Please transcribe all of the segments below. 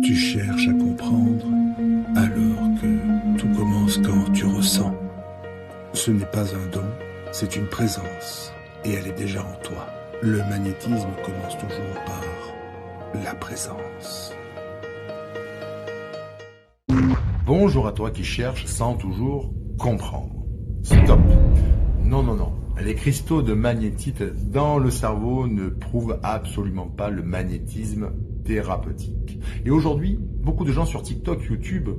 Tu cherches à comprendre alors que tout commence quand tu ressens. Ce n'est pas un don, c'est une présence et elle est déjà en toi. Le magnétisme commence toujours par la présence. Bonjour à toi qui cherches sans toujours comprendre. Stop. Non, non, non. Les cristaux de magnétite dans le cerveau ne prouvent absolument pas le magnétisme thérapeutique. Et aujourd'hui, beaucoup de gens sur TikTok, YouTube,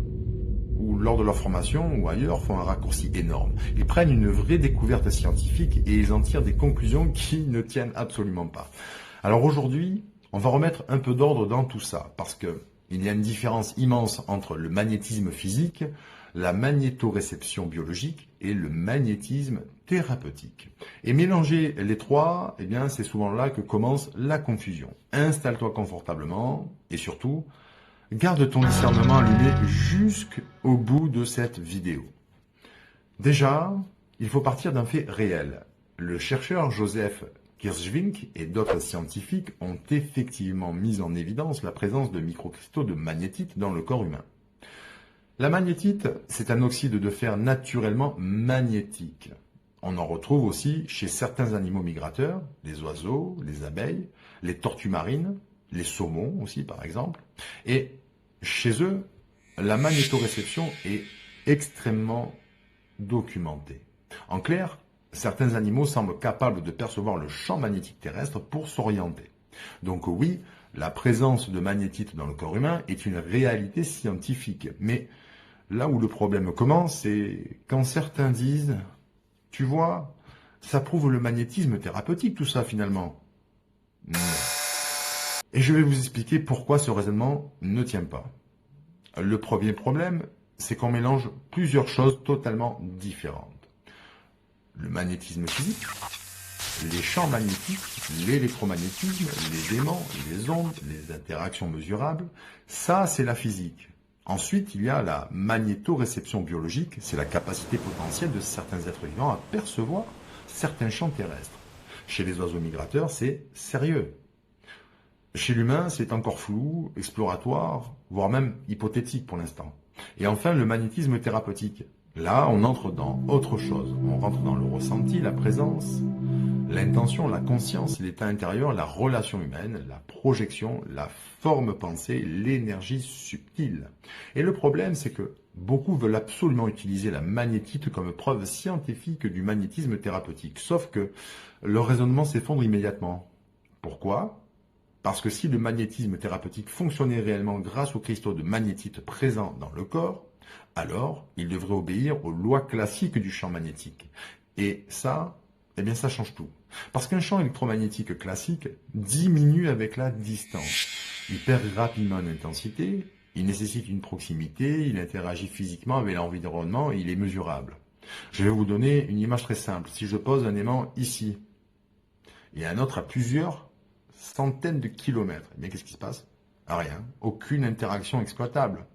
ou lors de leur formation ou ailleurs, font un raccourci énorme. Ils prennent une vraie découverte scientifique et ils en tirent des conclusions qui ne tiennent absolument pas. Alors aujourd'hui, on va remettre un peu d'ordre dans tout ça, parce que il y a une différence immense entre le magnétisme physique, la magnétoréception biologique et le magnétisme thérapeutique. Et mélanger les trois, eh bien, c'est souvent là que commence la confusion. Installe-toi confortablement et surtout, garde ton discernement allumé jusqu'au bout de cette vidéo. Déjà, il faut partir d'un fait réel. Le chercheur Joseph Kirschvink et d'autres scientifiques ont effectivement mis en évidence la présence de microcristaux de magnétite dans le corps humain. La magnétite, c'est un oxyde de fer naturellement magnétique. On en retrouve aussi chez certains animaux migrateurs, les oiseaux, les abeilles, les tortues marines, les saumons aussi par exemple. Et chez eux, la magnétoréception est extrêmement documentée. En clair, certains animaux semblent capables de percevoir le champ magnétique terrestre pour s'orienter. Donc oui, la présence de magnétite dans le corps humain est une réalité scientifique. Mais là où le problème commence, c'est quand certains disent « Tu vois, ça prouve le magnétisme thérapeutique tout ça finalement ». Non. Et je vais vous expliquer pourquoi ce raisonnement ne tient pas. Le premier problème, c'est qu'on mélange plusieurs choses totalement différentes. Le magnétisme physique, les champs magnétiques, l'électromagnétisme, les aimants, les ondes, les interactions mesurables, ça c'est la physique. Ensuite, il y a la magnétoréception biologique, c'est la capacité potentielle de certains êtres vivants à percevoir certains champs terrestres. Chez les oiseaux migrateurs, c'est sérieux. Chez l'humain, c'est encore flou, exploratoire, voire même hypothétique pour l'instant. Et enfin, le magnétisme thérapeutique. Là, on entre dans autre chose. On rentre dans le ressenti, la présence, l'intention, la conscience, l'état intérieur, la relation humaine, la projection, la forme pensée, l'énergie subtile. Et le problème, c'est que beaucoup veulent absolument utiliser la magnétite comme preuve scientifique du magnétisme thérapeutique. Sauf que leur raisonnement s'effondre immédiatement. Pourquoi ? Parce que si le magnétisme thérapeutique fonctionnait réellement grâce aux cristaux de magnétite présents dans le corps, alors il devrait obéir aux lois classiques du champ magnétique. Et ça, eh bien ça change tout. Parce qu'un champ électromagnétique classique diminue avec la distance. Il perd rapidement en intensité, il nécessite une proximité, il interagit physiquement avec l'environnement et il est mesurable. Je vais vous donner une image très simple. Si je pose un aimant ici et un autre à plusieurs centaines de kilomètres, eh bien qu'est-ce qui se passe? Rien. Aucune interaction exploitable.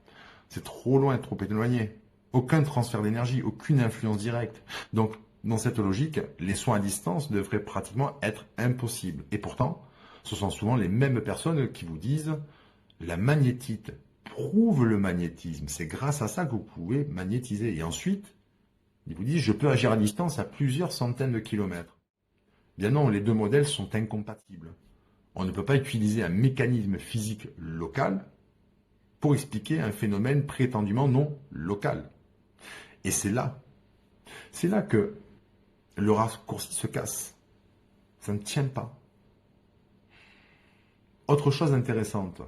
C'est trop loin, trop éloigné. Aucun transfert d'énergie, aucune influence directe. Donc, dans cette logique, les soins à distance devraient pratiquement être impossibles. Et pourtant, ce sont souvent les mêmes personnes qui vous disent « la magnétite prouve le magnétisme, c'est grâce à ça que vous pouvez magnétiser ». Et ensuite, ils vous disent « je peux agir à distance à plusieurs centaines de kilomètres ». Bien non, les deux modèles sont incompatibles. On ne peut pas utiliser un mécanisme physique local pour expliquer un phénomène prétendument non local. Et c'est là que le raccourci se casse. Ça ne tient pas. Autre chose intéressante,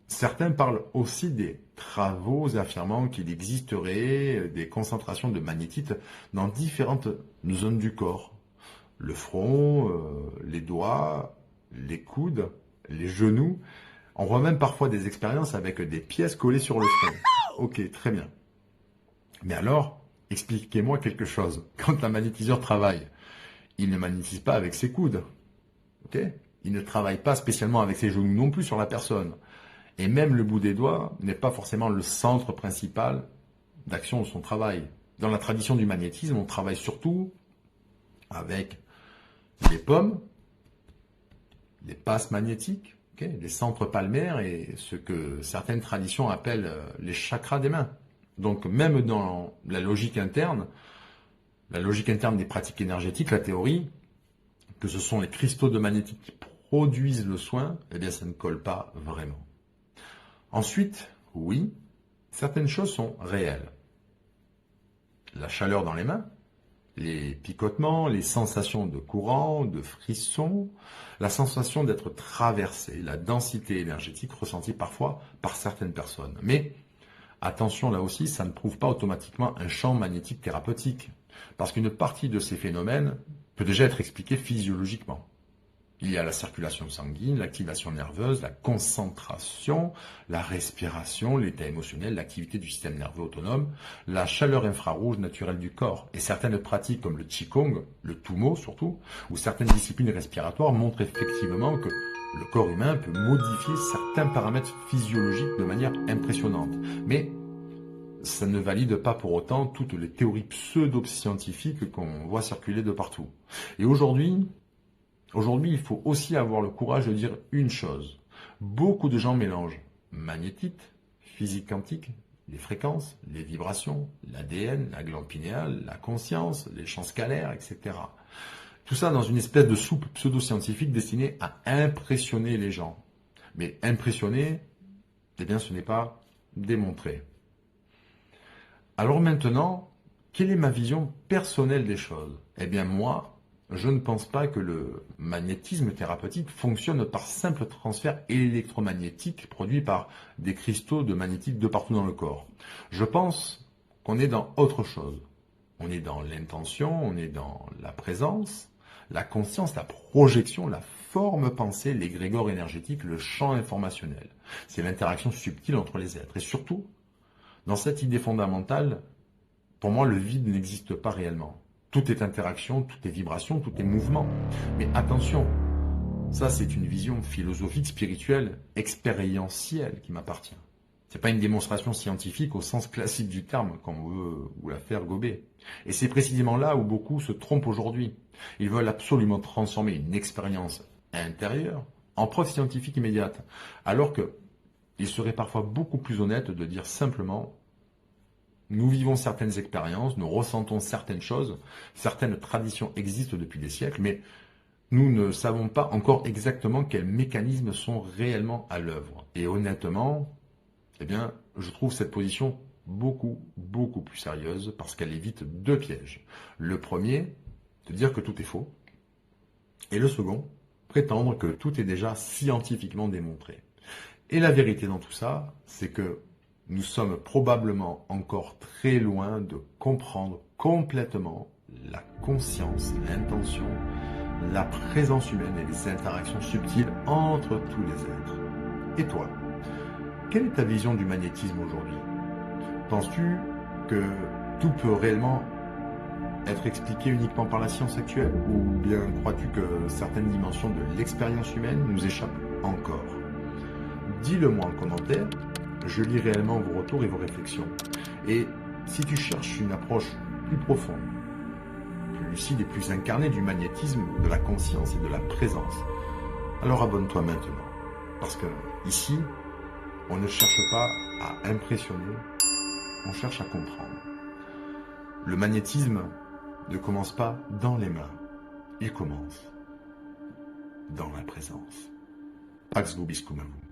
certains parlent aussi des travaux affirmant qu'il existerait des concentrations de magnétite dans différentes zones du corps. Le front, les doigts, les coudes, les genoux. On voit même parfois des expériences avec des pièces collées sur le front. Ok, très bien. Mais alors, expliquez-moi quelque chose. Quand un magnétiseur travaille, il ne magnétise pas avec ses coudes. Ok ? Il ne travaille pas spécialement avec ses genoux non plus sur la personne. Et même le bout des doigts n'est pas forcément le centre principal d'action de son travail. Dans la tradition du magnétisme, on travaille surtout avec les paumes, les passes magnétiques, les centres palmaires et ce que certaines traditions appellent les chakras des mains. Donc même dans la logique interne des pratiques énergétiques, la théorie, que ce sont les cristaux de magnétite qui produisent le soin, eh bien ça ne colle pas vraiment. Ensuite, oui, certaines choses sont réelles. La chaleur dans les mains, les picotements, les sensations de courant, de frisson, la sensation d'être traversé, la densité énergétique ressentie parfois par certaines personnes. Mais attention là aussi, ça ne prouve pas automatiquement un champ magnétique thérapeutique, parce qu'une partie de ces phénomènes peut déjà être expliquée physiologiquement. Il y a la circulation sanguine, l'activation nerveuse, la concentration, la respiration, l'état émotionnel, l'activité du système nerveux autonome, la chaleur infrarouge naturelle du corps. Et certaines pratiques comme le Qigong, le Tumo surtout, ou certaines disciplines respiratoires montrent effectivement que le corps humain peut modifier certains paramètres physiologiques de manière impressionnante. Mais ça ne valide pas pour autant toutes les théories pseudo-scientifiques qu'on voit circuler de partout. Et aujourd'hui, il faut aussi avoir le courage de dire une chose. Beaucoup de gens mélangent magnétite, physique quantique, les fréquences, les vibrations, l'ADN, la glande pinéale, la conscience, les champs scalaires, etc. Tout ça dans une espèce de soupe pseudo-scientifique destinée à impressionner les gens. Mais impressionner, eh bien ce n'est pas démontrer. Alors maintenant, quelle est ma vision personnelle des choses? Eh bien moi, je ne pense pas que le magnétisme thérapeutique fonctionne par simple transfert électromagnétique produit par des cristaux de magnétite de partout dans le corps. Je pense qu'on est dans autre chose. On est dans l'intention, on est dans la présence, la conscience, la projection, la forme pensée, l'égrégore énergétique, le champ informationnel. C'est l'interaction subtile entre les êtres. Et surtout, dans cette idée fondamentale, pour moi, le vide n'existe pas réellement. Tout est interaction, tout est vibration, tout est mouvement. Mais attention, ça c'est une vision philosophique, spirituelle, expérientielle qui m'appartient. Ce n'est pas une démonstration scientifique au sens classique du terme, comme on veut vous la faire gober. Et c'est précisément là où beaucoup se trompent aujourd'hui. Ils veulent absolument transformer une expérience intérieure en preuve scientifique immédiate, alors qu'il serait parfois beaucoup plus honnête de dire simplement: nous vivons certaines expériences, nous ressentons certaines choses, certaines traditions existent depuis des siècles, mais nous ne savons pas encore exactement quels mécanismes sont réellement à l'œuvre. Et honnêtement, eh bien, je trouve cette position beaucoup plus sérieuse parce qu'elle évite deux pièges. Le premier, de dire que tout est faux. Et le second, prétendre que tout est déjà scientifiquement démontré. Et la vérité dans tout ça, c'est que nous sommes probablement encore très loin de comprendre complètement la conscience, l'intention, la présence humaine et les interactions subtiles entre tous les êtres. Et toi, quelle est ta vision du magnétisme aujourd'hui? Penses-tu que tout peut réellement être expliqué uniquement par la science actuelle? Ou bien crois-tu que certaines dimensions de l'expérience humaine nous échappent encore? Dis-le-moi en commentaire. Je lis réellement vos retours et vos réflexions. Et si tu cherches une approche plus profonde, plus lucide et plus incarnée du magnétisme, de la conscience et de la présence, alors abonne-toi maintenant. Parce que ici, on ne cherche pas à impressionner, on cherche à comprendre. Le magnétisme ne commence pas dans les mains, il commence dans la présence. Pax vobiscum à vous.